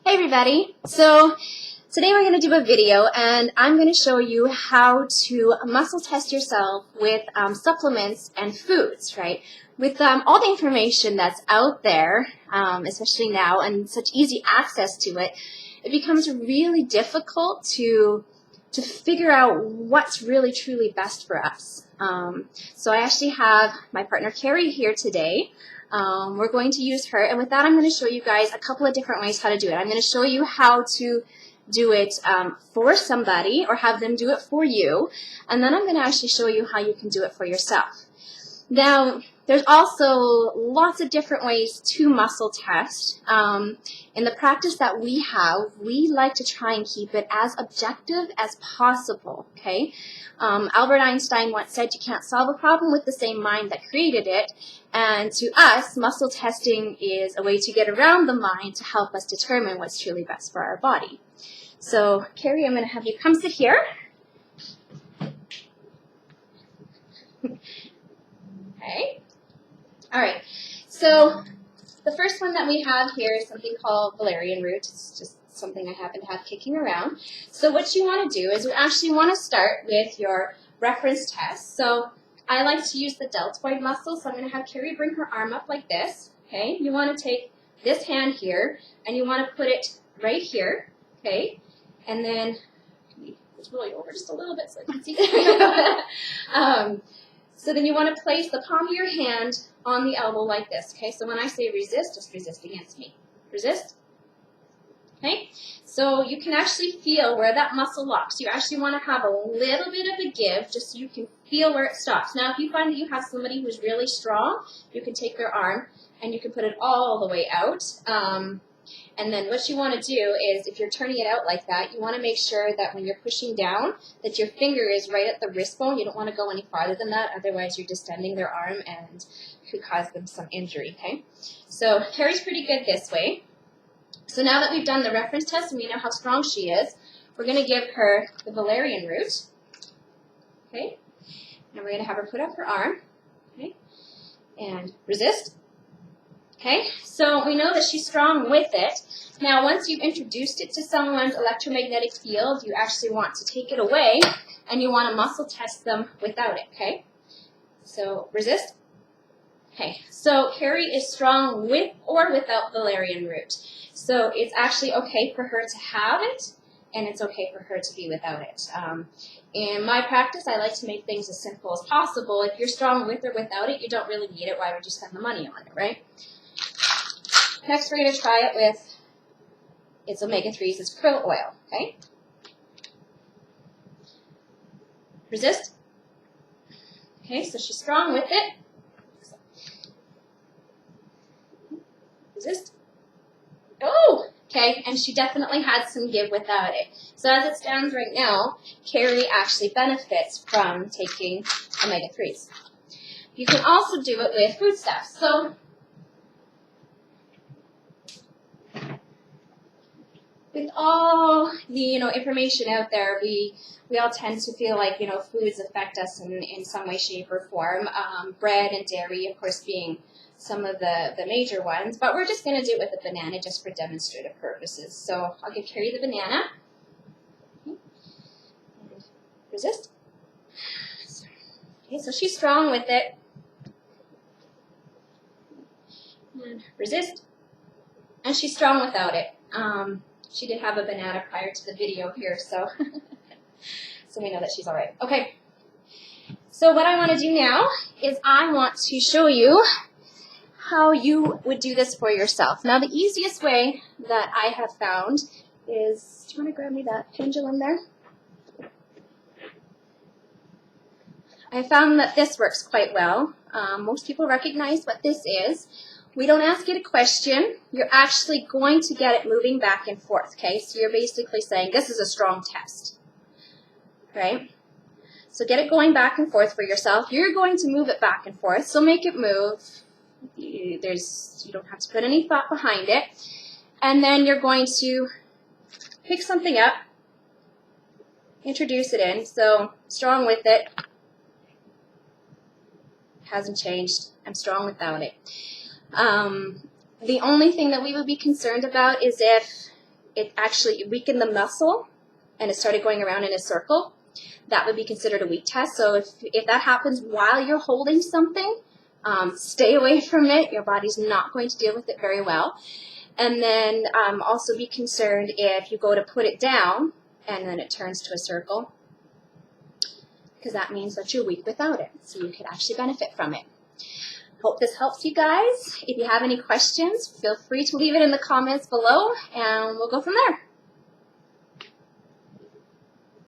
Hey everybody! So today we're going to do a video and I'm going to show you how to muscle test yourself with supplements and foods, right? With all the information that's out there, especially now, and such easy access to it, it becomes really difficult to figure out what's really truly best for us. So I actually have my partner Carrie here today. We're going to use her, and with that I'm going to show you guys a couple of different ways how to do it. I'm going to show you how to do it for somebody or have them do it for you, and then I'm going to actually show you how you can do it for yourself. Now, there's also lots of different ways to muscle test. In the practice that we have, we like to try and keep it as objective as possible, okay? Albert Einstein once said you can't solve a problem with the same mind that created it, and to us, muscle testing is a way to get around the mind to help us determine what's truly best for our body. So, Carrie, I'm going to have you come sit here. Okay. All right. So the first one that we have here is something called valerian root. It's just something I happen to have kicking around. So what you want to do is you actually want to start with your reference test. So I like to use the deltoid muscle. So I'm going to have Carrie bring her arm up like this. Okay. You want to take this hand here and you want to put it right here. Okay. And then it's really over just a little bit so I can see. So then you want to place the palm of your hand on the elbow like this, okay? So when I say resist, just resist against me. Resist. Okay? So you can actually feel where that muscle locks. You actually want to have a little bit of a give just so you can feel where it stops. Now, if you find that you have somebody who's really strong, you can take their arm and you can put it all the way out. And then what you want to do is, if you're turning it out like that, you want to make sure that when you're pushing down, that your finger is right at the wrist bone. You don't want to go any farther than that, otherwise you're distending their arm and could cause them some injury, okay? So Carrie's pretty good this way. So now that we've done the reference test and we know how strong she is, we're going to give her the valerian root, okay? And we're going to have her put up her arm, okay? And resist. Okay, so we know that she's strong with it. Now, once you've introduced it to someone's electromagnetic field, you actually want to take it away, and you want to muscle test them without it, okay? So, resist. Okay, so Carrie is strong with or without valerian root. So it's actually okay for her to have it, and it's okay for her to be without it. In my practice, I like to make things as simple as possible. If you're strong with or without it, you don't really need it. Why would you spend the money on it, right? Next, we're going to try it with its omega-3s, it's krill oil, okay? Resist. Okay, so she's strong with it. Resist. Oh, okay, and she definitely had some give without it. So as it stands right now, Carrie actually benefits from taking omega-3s. You can also do it with foodstuffs. So with all the information out there, we all tend to feel like foods affect us in some way, shape, or form. Bread and dairy, of course, being some of the major ones. But we're just going to do it with a banana just for demonstrative purposes. So I'll give Carrie the banana. Okay. And resist. Okay, so she's strong with it. And resist. And she's strong without it. She did have a banana prior to the video here, so so we know that she's all right. Okay, so what I want to do now is I want to show you how you would do this for yourself. Now, the easiest way that I have found is, do you want to grab me that pendulum there? I found that this works quite well. Most people recognize what this is. We don't ask it a question. You're actually going to get it moving back and forth, okay? So you're basically saying, this is a strong test, right? So get it going back and forth for yourself. You're going to move it back and forth, so make it move. You don't have to put any thought behind it. And then you're going to pick something up, introduce it in. So strong with it. Hasn't changed. I'm strong without it. The only thing that we would be concerned about is if it actually weakened the muscle and it started going around in a circle, that would be considered a weak test. So if that happens while you're holding something, stay away from it. Your body's not going to deal with it very well. And then also be concerned if you go to put it down and then it turns to a circle, because that means that you're weak without it. So you could actually benefit from it. Hope this helps you guys. If you have any questions, feel free to leave it in the comments below and we'll go from there.